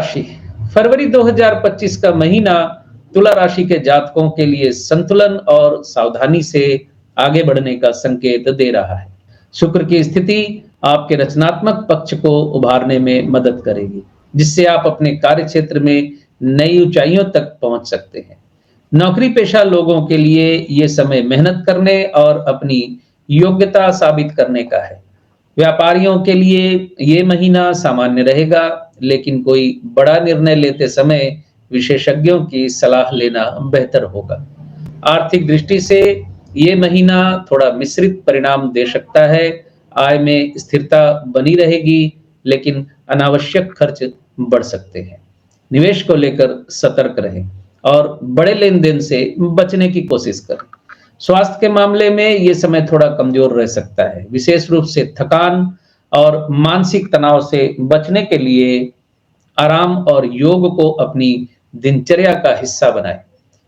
राशि। फरवरी 2025 का महीना तुला राशि के जातकों के लिए संतुलन और सावधानी से आगे बढ़ने का संकेत दे रहा है। शुक्र की स्थिति आपके रचनात्मक पक्ष को उभारने में मदद करेगी, जिससे आप अपने कार्य क्षेत्र में नई ऊंचाइयों तक पहुंच सकते हैं। नौकरी पेशा लोगों के लिए ये समय मेहनत करने और अपनी योग्यता साबित करने का है। व्यापारियों के लिए ये महीना सामान्य रहेगा, लेकिन कोई बड़ा निर्णय लेते समय विशेषज्ञों की सलाह लेना बेहतर होगा। आर्थिक दृष्टि से ये महीना थोड़ा मिश्रित परिणाम दे सकता है। आय में स्थिरता बनी रहेगी, लेकिन अनावश्यक खर्च बढ़ सकते हैं। निवेश को लेकर सतर्क रहें और बड़े लेन-देन से बचने की कोशिश करें। स्वास्थ्य के मामले में ये समय थोड़ा कमजोर रह सकता है, विशेष रूप से थकान और मानसिक तनाव से बचने के लिए आराम और योग को अपनी दिनचर्या का हिस्सा बनाएं।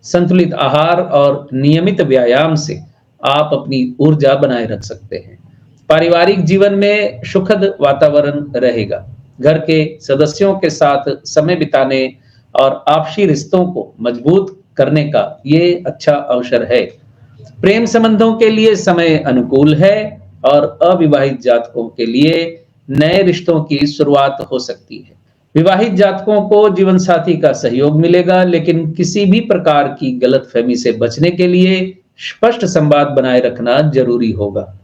संतुलित आहार और नियमित व्यायाम से आप अपनी ऊर्जा बनाए रख सकते हैं। पारिवारिक जीवन में सुखद वातावरण रहेगा। घर के सदस्यों के साथ समय बिताने और आपसी रिश्तों को मजबूत करने का ये अच्छा अवसर है। प्रेम संबंधों के लिए समय अनुकूल है और अविवाहित जातकों के लिए नए रिश्तों की शुरुआत हो सकती है। विवाहित जातकों को जीवन साथी का सहयोग मिलेगा, लेकिन किसी भी प्रकार की गलतफहमी से बचने के लिए स्पष्ट संवाद बनाए रखना जरूरी होगा।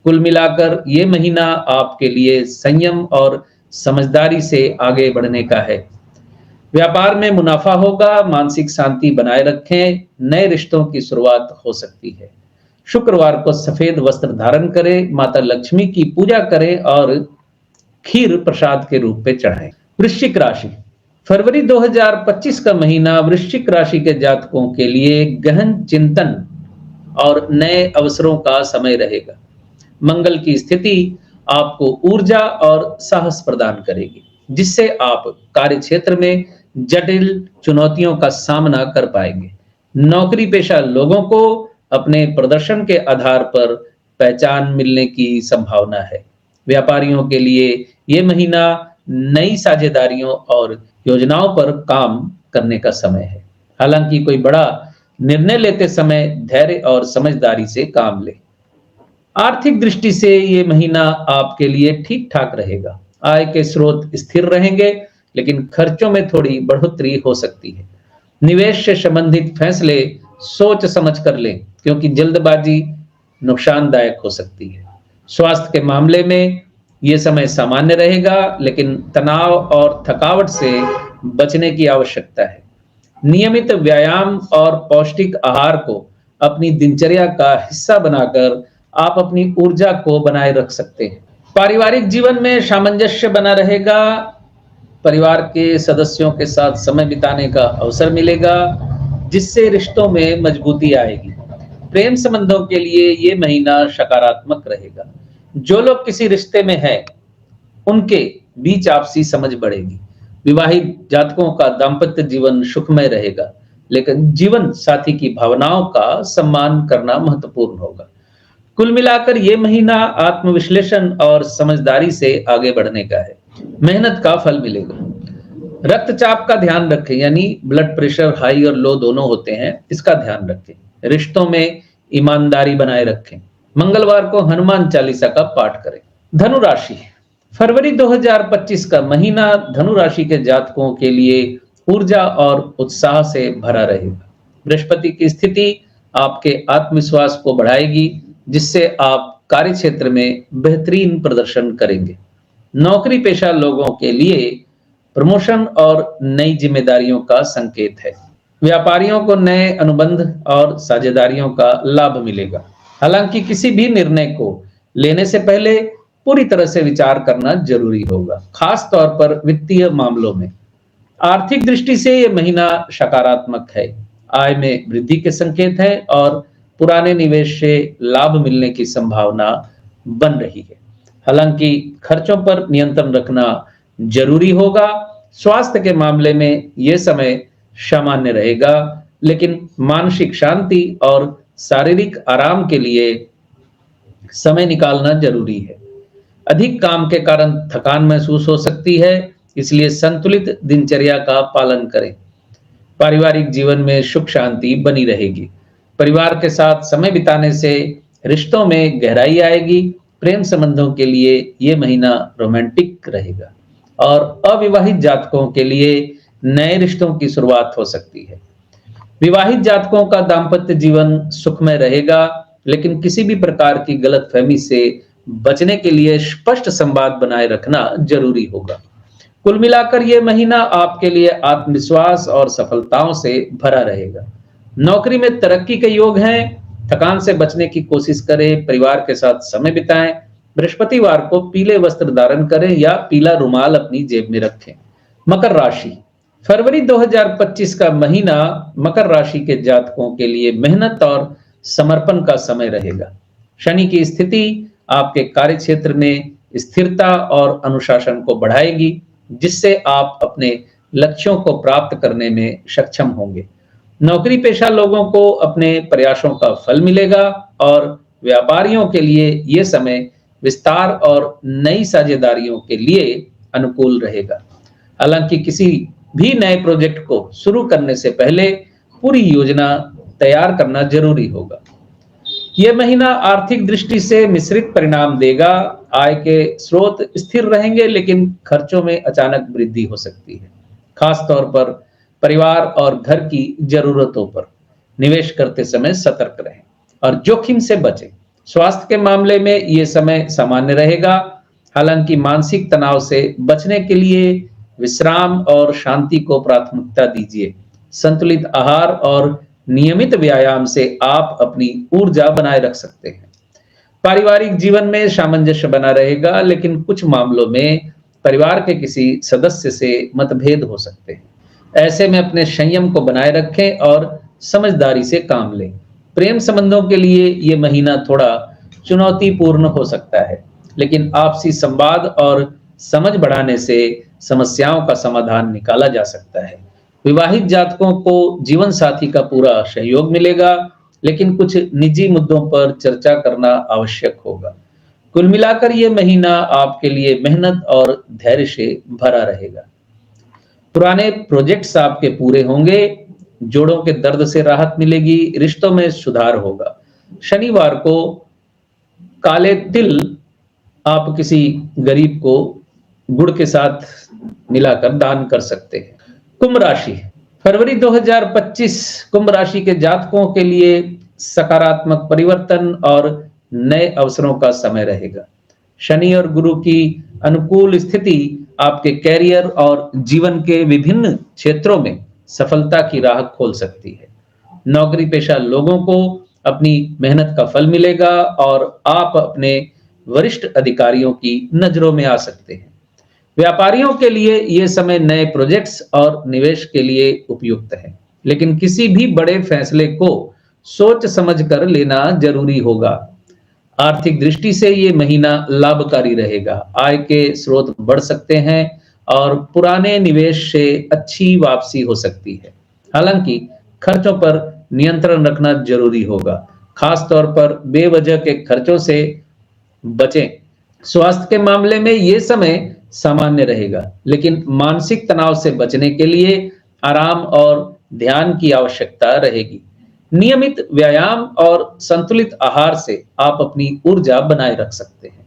कुल मिलाकर ये महीना आपके लिए संयम और समझदारी से आगे बढ़ने का है। व्यापार में मुनाफा होगा, मानसिक शांति बनाए रखें, नए रिश्तों की शुरुआत हो सकती है। शुक्रवार को सफेद वस्त्र धारण करें, माता लक्ष्मी की पूजा करें और खीर प्रसाद के रूप में चढ़ाएं। वृश्चिक राशि। फरवरी 2025 का महीना वृश्चिक राशि के जातकों के लिए गहन चिंतन और नए अवसरों का समय रहेगा। मंगल की स्थिति आपको ऊर्जा और साहस प्रदान करेगी, जिससे आप कार्य क्षेत्र में जटिल चुनौतियों का सामना कर पाएंगे। नौकरी पेशा लोगों को अपने प्रदर्शन के आधार पर पहचान मिलने की संभावना है। व्यापारियों के लिए ये महीना नई साझेदारियों और योजनाओं पर काम करने का समय है। हालांकि कोई बड़ा निर्णय लेते समय धैर्य और समझदारी से काम लें। आर्थिक दृष्टि से ये महीना आपके लिए ठीक ठाक रहेगा। आय के स्रोत स्थिर रहेंगे, लेकिन खर्चों में थोड़ी बढ़ोतरी हो सकती है। निवेश से संबंधित फैसले सोच समझ कर लें, क्योंकि जल्दबाजी नुकसानदायक हो सकती है। स्वास्थ्य के मामले में यह समय सामान्य रहेगा, लेकिन तनाव और थकावट से बचने की आवश्यकता है। नियमित व्यायाम और पौष्टिक आहार को अपनी दिनचर्या का हिस्सा बनाकर आप अपनी ऊर्जा को बनाए रख सकते हैं। पारिवारिक जीवन में सामंजस्य बना रहेगा। परिवार के सदस्यों के साथ समय बिताने का अवसर मिलेगा, जिससे रिश्तों में मजबूती आएगी। प्रेम संबंधों के लिए ये महीना सकारात्मक रहेगा। जो लोग किसी रिश्ते में हैं, उनके बीच आपसी समझ बढ़ेगी। विवाहित जातकों का दाम्पत्य जीवन सुखमय रहेगा, लेकिन जीवन साथी की भावनाओं का सम्मान करना महत्वपूर्ण होगा। कुल मिलाकर ये महीना आत्मविश्लेषण और समझदारी से आगे बढ़ने का है। मेहनत का फल मिलेगा। रक्तचाप का ध्यान रखें, यानी ब्लड प्रेशर हाई और लो दोनों होते हैं, इसका ध्यान रखें। रिश्तों में ईमानदारी बनाए रखें। मंगलवार को हनुमान चालीसा का पाठ करें। धनु राशि। फरवरी 2025 का महीना धनु राशि के जातकों के लिए ऊर्जा और उत्साह से भरा रहेगा। बृहस्पति की स्थिति आपके आत्मविश्वास को बढ़ाएगी, जिससे आप कार्य क्षेत्र में बेहतरीन प्रदर्शन करेंगे। नौकरी पेशा लोगों के लिए प्रमोशन और नई जिम्मेदारियों का संकेत है। व्यापारियों को नए अनुबंध और साझेदारियों का लाभ मिलेगा। हालांकि किसी भी निर्णय को लेने से पहले पूरी तरह से विचार करना जरूरी होगा, खास तौर पर वित्तीय मामलों में। आर्थिक दृष्टि से यह महीना सकारात्मक है। आय में वृद्धि के संकेत है और पुराने निवेश से लाभ मिलने की संभावना बन रही है। हालांकि खर्चों पर नियंत्रण रखना जरूरी होगा। स्वास्थ्य के मामले में यह समय सामान्य रहेगा, लेकिन मानसिक शांति और शारीरिक आराम के लिए समय निकालना जरूरी है। अधिक काम के कारण थकान महसूस हो सकती है, इसलिए संतुलित दिनचर्या का पालन करें। पारिवारिक जीवन में सुख शांति बनी रहेगी। परिवार के साथ समय बिताने से रिश्तों में गहराई आएगी। प्रेम संबंधों के लिए ये महीना रोमांटिक रहेगा और अविवाहित जातकों के लिए नए रिश्तों की शुरुआत हो सकती है। विवाहित जातकों का दाम्पत्य जीवन सुखमय रहेगा, लेकिन किसी भी प्रकार की गलतफहमी से बचने के लिए स्पष्ट संवाद बनाए रखना जरूरी होगा। कुल मिलाकर यह महीना आपके लिए आत्मविश्वास और सफलताओं से भरा रहेगा। नौकरी में तरक्की के योग हैं। थकान से बचने की कोशिश करें, परिवार के साथ समय बिताएं। बृहस्पतिवार को पीले वस्त्र धारण करें या पीला रुमाल अपनी जेब में रखें। मकर राशि, फरवरी 2025 का महीना मकर राशि के जातकों के लिए मेहनत और समर्पण का समय रहेगा। शनि की स्थिति आपके कार्य क्षेत्र में स्थिरता और अनुशासन को बढ़ाएगी, जिससे आप अपने लक्ष्यों को प्राप्त करने में सक्षम होंगे। नौकरी पेशा लोगों को अपने प्रयासों का फल मिलेगा और व्यापारियों के लिए यह समय विस्तार और नई साझेदारियों के लिए अनुकूल रहेगा। हालांकि किसी भी नए प्रोजेक्ट को शुरू करने से पहले पूरी योजना तैयार करना जरूरी होगा। यह महीना आर्थिक दृष्टि से मिश्रित परिणाम देगा। आय के स्रोत स्थिर रहेंगे, लेकिन खर्चों में अचानक वृद्धि हो सकती है। खास तौर पर परिवार और घर की जरूरतों पर निवेश करते समय सतर्क रहें और जोखिम से बचें। स्वास्थ्य के मामले में यह समय सामान्य रहेगा। हालांकि मानसिक तनाव से बचने के लिए विश्राम और शांति को प्राथमिकता दीजिए। संतुलित आहार और नियमित व्यायाम से आप अपनी ऊर्जा बनाए रख सकते हैं। पारिवारिक जीवन में सामंजस्य बना रहेगा, लेकिन कुछ मामलों में परिवार के किसी सदस्य से मतभेद हो सकते हैं। ऐसे में अपने संयम को बनाए रखें और समझदारी से काम लें। प्रेम संबंधों के लिए यह महीना थोड़ा चुनौतीपूर्ण हो सकता है, लेकिन आपसी संवाद और समझ बढ़ाने से समस्याओं का समाधान निकाला जा सकता है। विवाहित जातकों को जीवन साथी का पूरा सहयोग मिलेगा, लेकिन कुछ निजी मुद्दों पर चर्चा करना आवश्यक होगा। कुल मिलाकर यह महीना आपके लिए मेहनत और धैर्य से भरा रहेगा। पुराने प्रोजेक्ट्स आपके पूरे होंगे, जोड़ों के दर्द से राहत मिलेगी, रिश्तों में सुधार होगा। शनिवार को काले तिल आप किसी गरीब को गुड़ के साथ मिलाकर दान कर सकते हैं। कुंभ राशि, फरवरी 2025 कुंभ राशि के जातकों के लिए सकारात्मक परिवर्तन और नए अवसरों का समय रहेगा। शनि और गुरु की अनुकूल स्थिति आपके कैरियर और जीवन के विभिन्न क्षेत्रों में सफलता की राह खोल सकती है। नौकरी पेशा लोगों को अपनी मेहनत का फल मिलेगा और आप अपने वरिष्ठ अधिकारियों की नजरों में आ सकते हैं। व्यापारियों के लिए यह समय नए प्रोजेक्ट्स और निवेश के लिए उपयुक्त है, लेकिन किसी भी बड़े फैसले को सोच समझकर लेना जरूरी होगा। आर्थिक दृष्टि से ये महीना लाभकारी रहेगा। आय के स्रोत बढ़ सकते हैं और पुराने निवेश से अच्छी वापसी हो सकती है। हालांकि खर्चों पर नियंत्रण रखना जरूरी होगा, खास तौर पर बेवजह के खर्चों से बचें। स्वास्थ्य के मामले में यह समय सामान्य रहेगा, लेकिन मानसिक तनाव से बचने के लिए आराम और ध्यान की आवश्यकता रहेगी। नियमित व्यायाम और संतुलित आहार से आप अपनी ऊर्जा बनाए रख सकते हैं।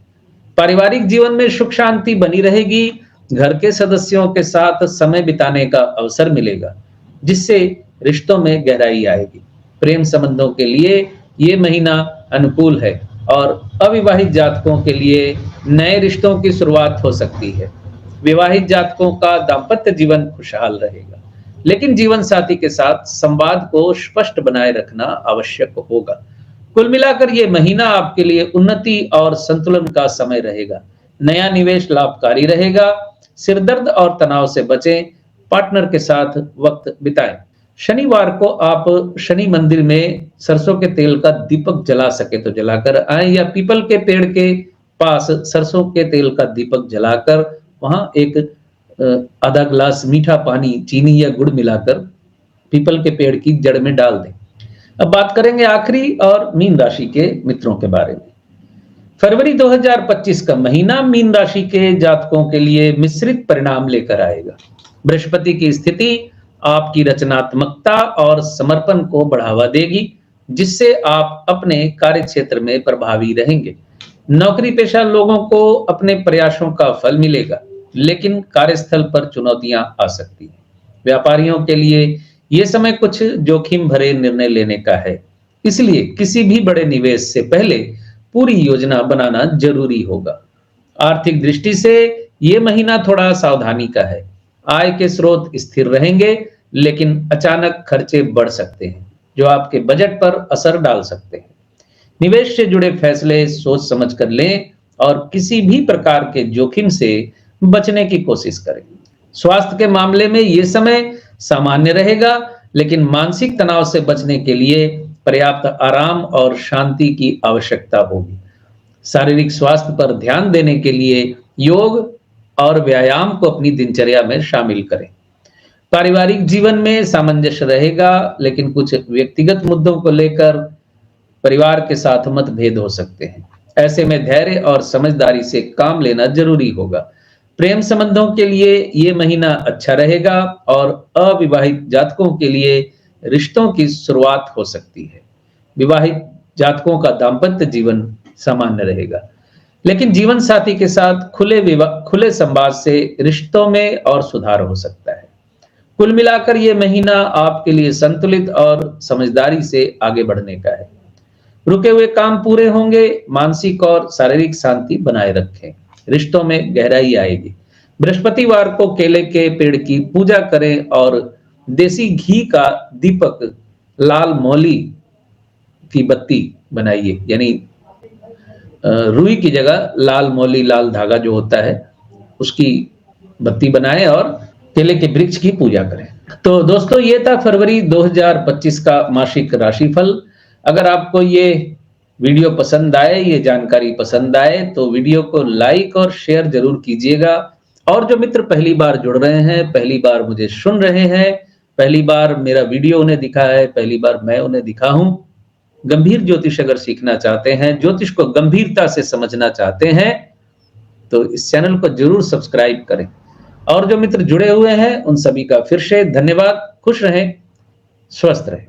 पारिवारिक जीवन में सुख शांति बनी रहेगी। घर के सदस्यों के साथ समय बिताने का अवसर मिलेगा, जिससे रिश्तों में गहराई आएगी। प्रेम संबंधों के लिए ये महीना अनुकूल है और अविवाहित जातकों के लिए नए रिश्तों की शुरुआत हो सकती है। विवाहित जातकों का दाम्पत्य जीवन खुशहाल रहेगा, लेकिन जीवन साथी के साथ संवाद को स्पष्ट बनाए रखना आवश्यक होगा। कुल मिलाकर यह महीना आपके लिए उन्नति और संतुलन का समय रहेगा। नया निवेश लाभकारी रहेगा। सिरदर्द और तनाव से बचें। पार्टनर के साथ वक्त बिताएं। शनिवार को आप शनि मंदिर में सरसों के तेल का दीपक जला सके तो जलाकर आए, या पीपल के पेड़ के पास सरसों के तेल का दीपक जलाकर वहां एक आधा ग्लास मीठा पानी, चीनी या गुड़ मिलाकर पीपल के पेड़ की जड़ में डाल दें। अब बात करेंगे आखिरी और मीन राशि के मित्रों के बारे में। फरवरी 2025 का महीना मीन राशि के जातकों के लिए मिश्रित परिणाम लेकर आएगा। बृहस्पति की स्थिति आपकी रचनात्मकता और समर्पण को बढ़ावा देगी, जिससे आप अपने कार्य क्षेत्र में प्रभावी रहेंगे। नौकरी पेशा लोगों को अपने प्रयासों का फल मिलेगा, लेकिन कार्यस्थल पर चुनौतियां आ सकती हैं। व्यापारियों के लिए यह समय कुछ जोखिम भरे निर्णय लेने का है, इसलिए किसी भी बड़े निवेश से पहले पूरी योजना बनाना जरूरी होगा। आर्थिक दृष्टि से यह महीना थोड़ा सावधानी का है। आय के स्रोत स्थिर रहेंगे, लेकिन अचानक खर्चे बढ़ सकते हैं, जो आपके बजट पर असर डाल सकते हैं। निवेश से जुड़े फैसले सोच समझ कर लें और किसी भी प्रकार के जोखिम से बचने की कोशिश करें। स्वास्थ्य के मामले में यह समय सामान्य रहेगा, लेकिन मानसिक तनाव से बचने के लिए पर्याप्त आराम और शांति की आवश्यकता होगी। शारीरिक स्वास्थ्य पर ध्यान देने के लिए योग और व्यायाम को अपनी दिनचर्या में शामिल करें। पारिवारिक जीवन में सामंजस्य रहेगा, लेकिन कुछ व्यक्तिगत मुद्दों को लेकर परिवार के साथ मतभेद हो सकते हैं। ऐसे में धैर्य और समझदारी से काम लेना जरूरी होगा। प्रेम संबंधों के लिए यह महीना अच्छा रहेगा और अविवाहित जातकों के लिए रिश्तों की शुरुआत हो सकती है। विवाहित जातकों का दाम्पत्य जीवन सामान्य रहेगा, लेकिन जीवन साथी के साथ खुले संवाद से रिश्तों में और सुधार हो सकता है। कुल मिलाकर यह महीना आपके लिए संतुलित और समझदारी से आगे बढ़ने का है। रुके हुए काम पूरे होंगे। मानसिक और शारीरिक शांति बनाए रखें, रिश्तों में गहराई आएगी। बृहस्पतिवार को केले के पेड़ की पूजा करें और देसी घी का दीपक लाल मौली की बत्ती बनाइए, यानी रुई की जगह लाल मौली, लाल धागा जो होता है, उसकी बत्ती बनाएं और केले के वृक्ष की पूजा करें। तो दोस्तों, ये था फरवरी 2025 का मासिक राशिफल। अगर आपको ये वीडियो पसंद आए, ये जानकारी पसंद आए, तो वीडियो को लाइक और शेयर जरूर कीजिएगा। और जो मित्र पहली बार जुड़ रहे हैं, पहली बार मुझे सुन रहे हैं, पहली बार मेरा वीडियो उन्हें दिखा है, पहली बार मैं उन्हें दिखा हूं, गंभीर ज्योतिष अगर सीखना चाहते हैं, ज्योतिष को गंभीरता से समझना चाहते हैं, तो इस चैनल को जरूर सब्सक्राइब करें। और जो मित्र जुड़े हुए हैं, उन सभी का फिर से धन्यवाद। खुश रहें, स्वस्थ रहें।